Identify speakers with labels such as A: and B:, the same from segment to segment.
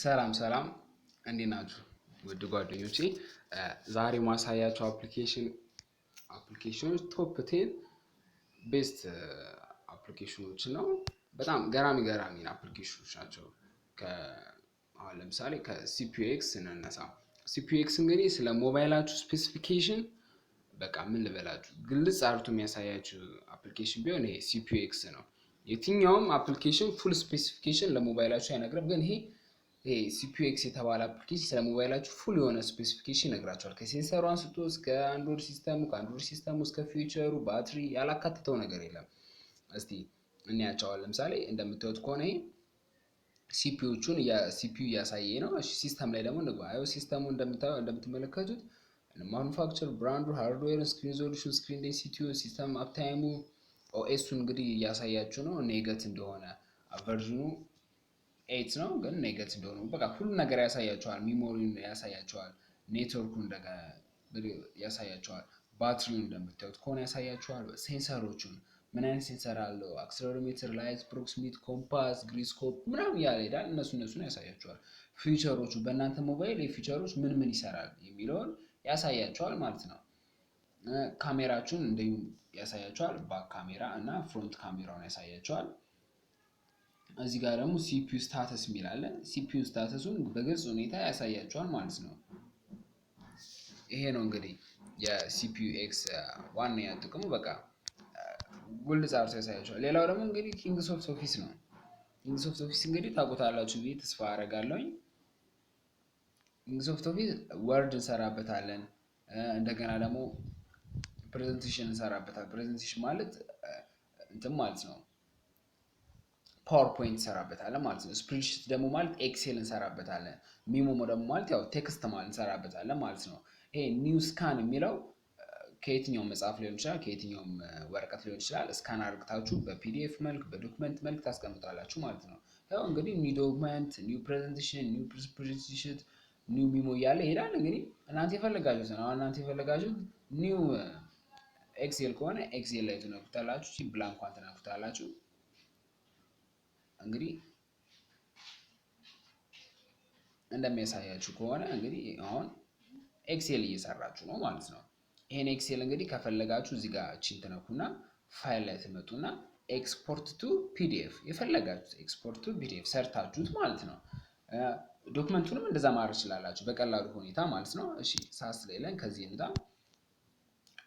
A: ሰላም እንዴት ናችሁ ውድ ጓደኞቼ ዛሬ ማሳያችሁ አፕሊኬሽኖች ቶፕ 10 ቤስት አፕሊኬሽኖች ነው በጣም ገራሚ አፕሊኬሽኖች ናቸው አሁን ለምሳሌ ከCPUX እንነሳ CPUX እንግዲህ ስለ ሞባይላችሁ ስፔሲፊኬሽን በቃ ምን ልበላችሁ ግልጽ አርቶ የሚያሳያችሁ አፕሊኬሽን ቢሆን ይሄ CPUX ነው የትኛውም አፕሊኬሽን ፉል ስፔሲፊኬሽን ለሞባይላችሁ አይነግርም ግን ይሄ CPUX የተባለ አፕሊኬሽን ስለ ሞባይላችሁ ፉል የሆነ ስፔሲፊኬሽን ይነግራችኋል ከሴንሰሩ አንስቶ እስከ አንድሮይድ ሲስተሙ ከአንድሮይድ ሲስተሙ እስከ ፊውቸሩ ባትሪ ያላካተተው ነገር የለም እስቲ እንያቻው ለምሳሌ እንደምታዩት ከሆነ ይሄ ሲፒዩቹን CPU ያሳየ ነው እሺ ሲስተም ላይ ደግሞ እንግባ አዮ ሲስተሙ እንደምትመለከቱት ማኑፋክቸር ብራንዱ ሃርድዌር ስክሪን ሪዞሉሽን ስክሪን ዴንሲቲ ሲስተም አፕታይሙ OSን እንግዲህ ያሳያችሁ ነው ኔጌት እንደሆነ ቨርዥኑ 8 ነው ግን ኔጌት እንደሆነ በቃ ሁሉ ነገር ያሳያችኋል ሚሞሪውን ያሳያችኋል ኔትወርኩን ያሳያችኋል ባትሪውን እንደምታዩት ከሆነ ያሳያችኋል ሴንሰሮቹን ምን አይነት ሴንሰር አለው አክሰለሮሜትር ላይት ፕሮክሲሚቲ ኮምፓስ ግሪስኮፕ ምናምን ያለ ይላል እነሱን ያሳያችኋል ፊውቸሮቹ በእናንተ ሞባይል የፊውቸሮች ምን ይሰራል የሚለውን ያሳያችኋል ማለት ነው ካሜራችሁን እንደዩ ያሳያችኋል ባክ ካሜራ እና ፍሮንት ካሜራውን ያሳያችኋል እዚህ ጋር ደግሞ CPU ስታተስ ሚላለ CPU ስታተሱን በግልጽ ሁኔታ ያሳያችኋል ማለት ነው ይሄ ነው እንግዲህ የCPUX ዋናው ጥቅሙ በቃ ግልጽ አርሶ ያሳያችኋል ሌላው ደግሞ እንግዲህ ኪንግስ ኦፍ ኦፊስ ነው ኪንግስ ኦፍ ኦፊስ እንግዲህ ታውቁታላችሁ ብዬ ተስፋ አደርጋለሁ ኪንግስ ኦፍ ኦፊስ ወርድ እንሰራበታለን እንደገና ደግሞ ፕሬዘንቴሽን እንሰራበታለን ፕሬዘንቴሽን ማለት እንትን ማለት ነው ፓወርፖይንት እንሰራበታለን ማለት ነው ስፕሬድሺት ደግሞ ማለት ኤክሴል እንሰራበታለን ሚሞ ደግሞ ማለት ያው ቴክስት ማለት እንሰራበታለን ማለት ነው ይሄ ኒው ስካን የሚለው ከየትኛው መጽሐፍ ሊሆን ይችላል ከየትኛው ወረቀት ሊሆን ይችላል ስካን አድርጋችሁ በፒዲኤፍ መልክ በዶክመንት መልክ ታስቀምጣላችሁ ማለት ነው ያው እንግዲህ ኒው ዶክመንት ኒው ፕሬዘንቴሽን ኒው ስፕሬድሺት ኒው ሚሞ ያለ ይላል እንግዲህ እናንተ የፈለጋችሁት ነው እናንተ የፈለጋችሁት ኒው ኤክሴል ከሆነ ኤክሴል ላይ ትነኩታላችሁ ሲ ብላንኳን ትነኩታላችሁ እንግዲህ እንደሚያሳያችሁ ከሆነ እንግዲህ አሁን ኤክሴል እየሰራችሁ ነው ማለት ነው ይሄን ኤክሴል እንግዲህ ከፈለጋችሁ እዚህ ጋር እቺን ተነኩና ፋይል ላይ ትመጡና ኤክስፖርት ቱ ፒዲኤፍ የፈለጋችሁት ኤክስፖርት ቱ ፒዲኤፍ ሰርታችሁት ማለት ነው ዶክመንቱንም እንደዛ ማድረግ ይችላልላችሁ በቀላሉ ሁኔታ ማለት ነው እሺ ሳስ ላይለን ከዚህ እንዳ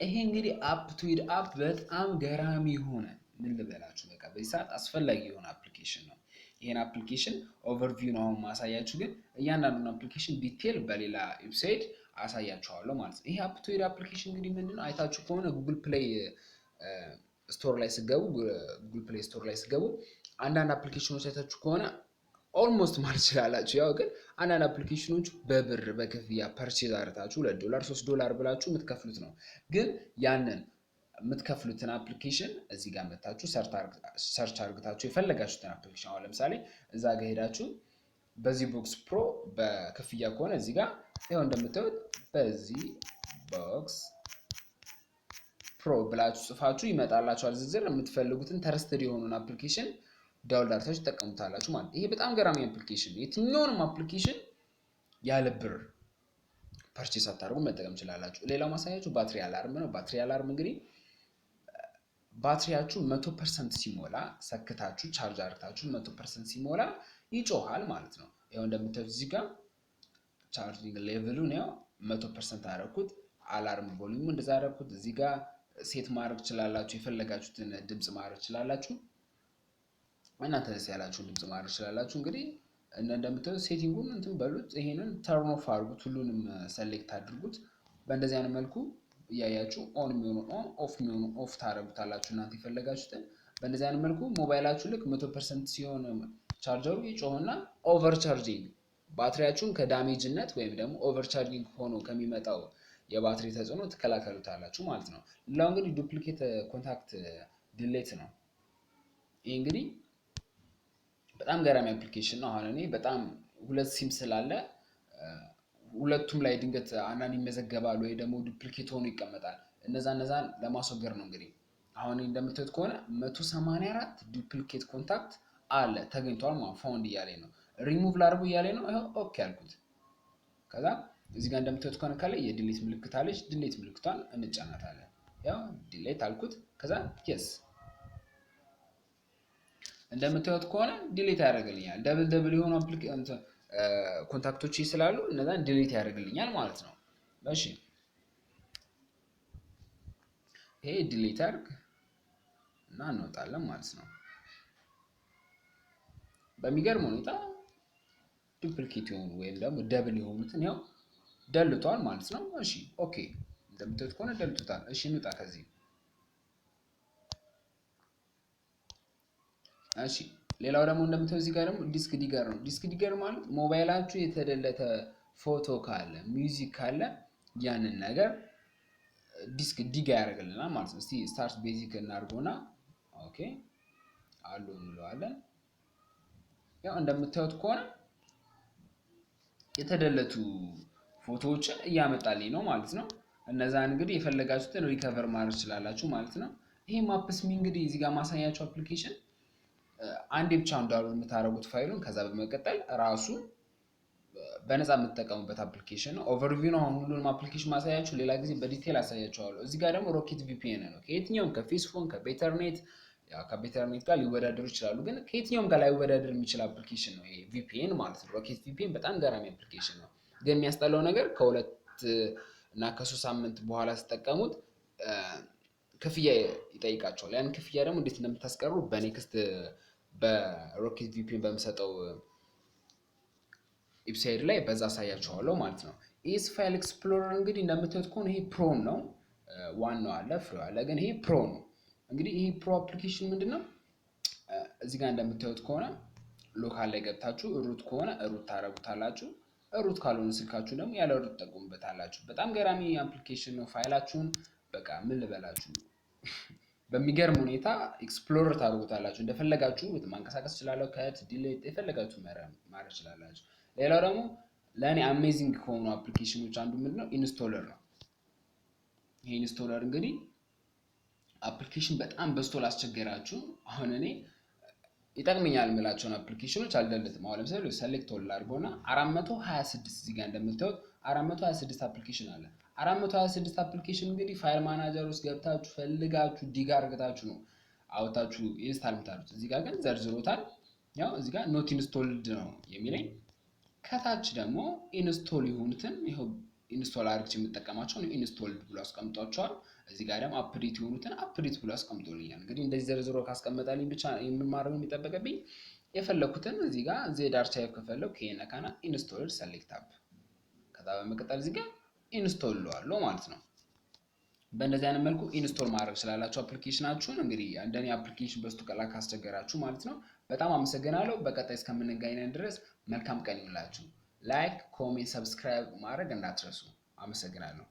A: ይሄ እንግዲህ አፕ ቱ ሂድ አፕ በጣም ገራሚ ሆነ ምን ልበላችሁ በቃ በዚህ አስፈላጊ የሆነ አፕሊኬሽን ነው ይሄን አፕሊኬሽን ኦቨርቪው ነው ማሳያችሁ ግን እያንዳንዱን አፕሊኬሽን ዲቴል በሌላ ዌብሳይት አሳያችኋለሁ ማለት ነው ይሄ አፕ ቱ ሂድ አፕሊኬሽን እንግዲህ ምንድነው አይታችሁ ከሆነ ጉግል ፕሌይ ስቶር ላይ ስገቡ አንዳንድ አፕሊኬሽኖች አይታችሁ ከሆነ ኦልሞስት ማለት ይችላልላችሁ ያው ግን አንዳንድ አፕሊኬሽኖች በብር በክፍያ ፐርቼዝ አድርጋችሁ $2 $3 ብላችሁ የምትከፍሉት ነው ግን ያንን የምትከፍሉትን አፕሊኬሽን እዚህ ጋር መጣችሁ ሰርች አድርጋችሁ የፈለጋችሁትን አፕሊኬሽን አሁን ለምሳሌ እዛ ጋር ሄዳችሁ በዚህ ቦክስ ፕሮ በክፍያ ከሆነ እዚህ ጋር ይሄው እንደምታዩት በዚህ ቦክስ ፕሮ ብላችሁ ጽፋችሁ ይመጣላችኋል ዝርዝር የምትፈልጉትን ተረስተድ የሆነውን አፕሊኬሽን ዳውንሎድ አድርጋችሁ ተጠቀሙታላችሁ ማለት ይሄ በጣም ገራሚ አፕሊኬሽን የትኛውንም አፕሊኬሽን ያለ ብር ፐርቼስ አታርጉ መጠቀም ይችላልላችሁ ሌላው ማሳያችሁ ባትሪ አላርም ነው ባትሪ አላርም እንግዲህ ባትሪያችሁ 100% ሲሞላ ሰክታችሁ ቻርጅ አድርጋችሁ 100% ሲሞላ ይጮሃል ማለት ነው ያው እንደምታዩት እዚህ ጋር ቻርጂንግ ሌቭሉ ነው 100% አደረኩት አላርም ቮሊዩም እንደዛ አደረኩት እዚህ ጋር ሴት ማድረግ ይችላልላችሁ የፈለጋችሁትን ድምጽ ማድረግ ይችላልላችሁ እናንተ ያላችሁን ድምጽ ማድረግ ይችላልላችሁ እንግዲህ እንደምታዩት ሴቲንጉን እንትን በሉት ይሄንን ተርን ኦፍ አድርጉት ሁሉንም ሰሌክት አድርጉት በእንደዚህ አይነት መልኩ ያያችሁ ኦን የሚሆኑ ኦን ኦፍ የሚሆኑ ኦፍ ታረጉታላችሁ እናንተ የፈለጋችሁትን በእንደዚህ አይነት መልኩ ሞባይላችሁ ልክ 100% ሲሆን ቻርጀሩ ይጮህና ኦቨር ቻርጂንግ ባትሪያችሁን ከዳሜጅነት ወይም ደግሞ ኦቨር ቻርጂንግ ሆኖ ከሚመጣው የባትሪ ተጽዕኖ ተከላከሉታላችሁ ማለት ነው ሌላው እንግዲህ ዱፕሊኬት ኮንታክት ዲሌት ነው ይሄ እንግዲህ በጣም ገራሚ አፕሊኬሽን ነው አሁን እኔ በጣም ሁለት ሲም ስላለ ሁለቱም ላይ ድንገት አንዳንድ ይመዘገባሉ ወይ ደግሞ ዱፕሊኬት ሆኖ ይቀመጣል እነዛን ለማስወገድ ነው እንግዲህ አሁን እንደምታዩት ከሆነ 184 ዱፕሊኬት ኮንታክት አለ ተገኝቷል ማለት ፋውንድ ያለኝ ነው ሪሙቭ ላድርጉ እያለኝ ነው ይሄው ኦኬ አልኩት ከዛ እዚህ ጋር እንደምታዩት ከሆነ ካለ የዲሊት ምልክት አለች ዲሊት ምልክቷን እንጫናታለን ያው ዲሊት አልኩት ከዛ yes እንደምታዩት ከሆነ ዲሊት ያደርግልኛል ደብል የሆኑ አፕሊኬሽን ኮንታክቶች ስላሉ እነዛን ዲሊት ያደርግልኛል ማለት ነው እሺ ይሄ ዲሊት አድርግ እና እንወጣለን ማለት ነው በሚገርም ሁኔታ ዱፕሊኬት የሆኑ ወይም ደግሞ ደብል የሆኑትን ያው ደልቷል ማለት ነው እሺ ኦኬ እንደምታዩት ከሆነ ደልቷል እሺ እንውጣ ከዚህ እሺ ሌላው ደግሞ እንደምታዩት እዚህ ጋር ደግሞ ዲስክ ዲገር ነው ዲስክ ዲገር ማለት ሞባይላችሁ የተደለተ ፎቶ ካለ ሚውዚክ ካለ ያንን ነገር ዲስክ ዲጋ ያደርግልናል ማለት ነው እስቲ ስታርት ቤዚክ እናርጎና ኦኬ አሉ እንለዋለን ያው እንደምታዩት ከሆነ የተደለቱ ፎቶዎችን እያመጣልኝ ነው ማለት ነው እነዛን እንግዲህ የፈለጋችሁትን ሪከቨር ማድረግ ትችላላችሁ ማለት ነው ይሄ ማፕስ ሚ እንግዲህ እዚህ ጋር ማሳያችሁ አፕሊኬሽን አንዴ ብቻ እንዳውሎድ የምታረጉት ፋይሉን ከዛ በመቀጠል ራሱ በነፃ የምትጠቀሙበት አፕሊኬሽን ነው ኦቨርቪው ነው ሁሉንም አፕሊኬሽን ማሳያችሁ ሌላ ጊዜ በዲቴል አሳያችኋለሁ እዚህ ጋር ደግሞ ሮኬት ቪፒኤን ነው ከየትኛውም ከፌስቡክ ከቤተርኔት ያው ከቤተርኔት ጋር ሊወዳደሩ ይችላሉ ግን ከየትኛውም ጋር ሊወዳደር የሚችል አፕሊኬሽን ነው ይሄ ቪፒኤን ማለት ነው ሮኬት ቪፒኤን በጣም ገራሚ አፕሊኬሽን ነው ግን የሚያስጠላው ነገር ከሁለት እና ከ3 ሳምንት በኋላ ተጠቀሙት ክፍያ ይጠይቃቸዋል ያን ክፍያ ደግሞ እንዴት እንደምታስቀሩ በኔክስት በሮኬት ቪፒኤን በመሰጠው ዌብሳይት ላይ በዛ አሳያችኋለሁ ማለት ነው ኢስ ፋይል ኤክስፕሎረር እንግዲህ እንደምታዩት ከሆነ ይሄ ፕሮ ነው ዋናው አለ ፍሪ አለ ግን ይሄ ፕሮ ነው እንግዲህ ይሄ ፕሮ አፕሊኬሽን ምንድነው እዚህ ጋር እንደምታዩት ከሆነ ሎካል ላይ ገብታችሁ ሩት ከሆነ ሩት ታረጉታላችሁ ሩት ካልሆነ ስልካችሁ ደግሞ ያለ ሩት ተጠቀሙበታላችሁ በጣም ገራሚ አፕሊኬሽን ነው ፋይላችሁን በቃ ምን ልበላችሁ በሚገርም ሁኔታ ኤክስፕሎረር ታደርጉታላችሁ እንደፈለጋችሁ ማንቀሳቀስ ይችላልው ከት ዲሊት የፈለጋችሁ ማድረግ ይችላልላችሁ ሌላው ደግሞ ለኔ አሜዚንግ ከሆኑ አፕሊኬሽኖች አንዱ ምንድነው ኢንስቶለር ነው ይሄ ኢንስቶለር እንግዲህ አፕሊኬሽን በጣም በስቶል አስቸገራችሁ አሁን እኔ ይጠቅመኛል የምላቸውን አፕሊኬሽኖች አልደለትም አሁን ለምሳሌ ሰሌክት ኦል አድርጎና 426 እዚህ ጋር እንደምታዩት 426 አፕሊኬሽን አለ 426 አፕሊኬሽን እንግዲህ ፋይል ማናጀር ውስጥ ገብታችሁ ፈልጋችሁ ዲጋ አርጋታችሁ ነው አውጣችሁ ኢንስታል የምታደርጉት እዚህ ጋር ግን ዘርዝሮታል ያው እዚህ ጋር ኖት ኢንስቶልድ ነው የሚለኝ ከታች ደግሞ ኢንስቶል ይሁንትን ይሄው ኢንስቶል አድርግቼ የምጠቀማቸው ነው ኢንስቶልድ ብሎ አስቀምጧቸዋል እዚህ ጋር ደግሞ አፕዴት ይሁንትን አፕዴት ብሎ አስቀምጦልኛል እንግዲህ እንደዚህ ዘርዝሮ ካስቀመጣልኝ ብቻ የምማረው የሚጠበቅብኝ የፈለኩትን እዚህ ጋር ዜድ አርቻይቭ ከፈለው ከነካና ኢንስቶልድ ሰሌክት አፕ ከዛ በመቀጠል እዚህ ጋር ኢንስቶል ለዋለሁ ማለት ነው በእንደዚህ አይነት መልኩ ኢንስቶል ማድረግ ስላላችሁ አፕሊኬሽናችሁን እንግዲህ እንደኔ አፕሊኬሽን በስቱ ቀላ ካስቸገራችሁ ማለት ነው በጣም አመሰግናለሁ በቀጣይ እስከምንገናኝ ድረስ መልካም ቀን ይሁንላችሁ ላይክ ኮሜንት ሰብስክራይብ ማድረግ እንዳትረሱ አመሰግናለሁ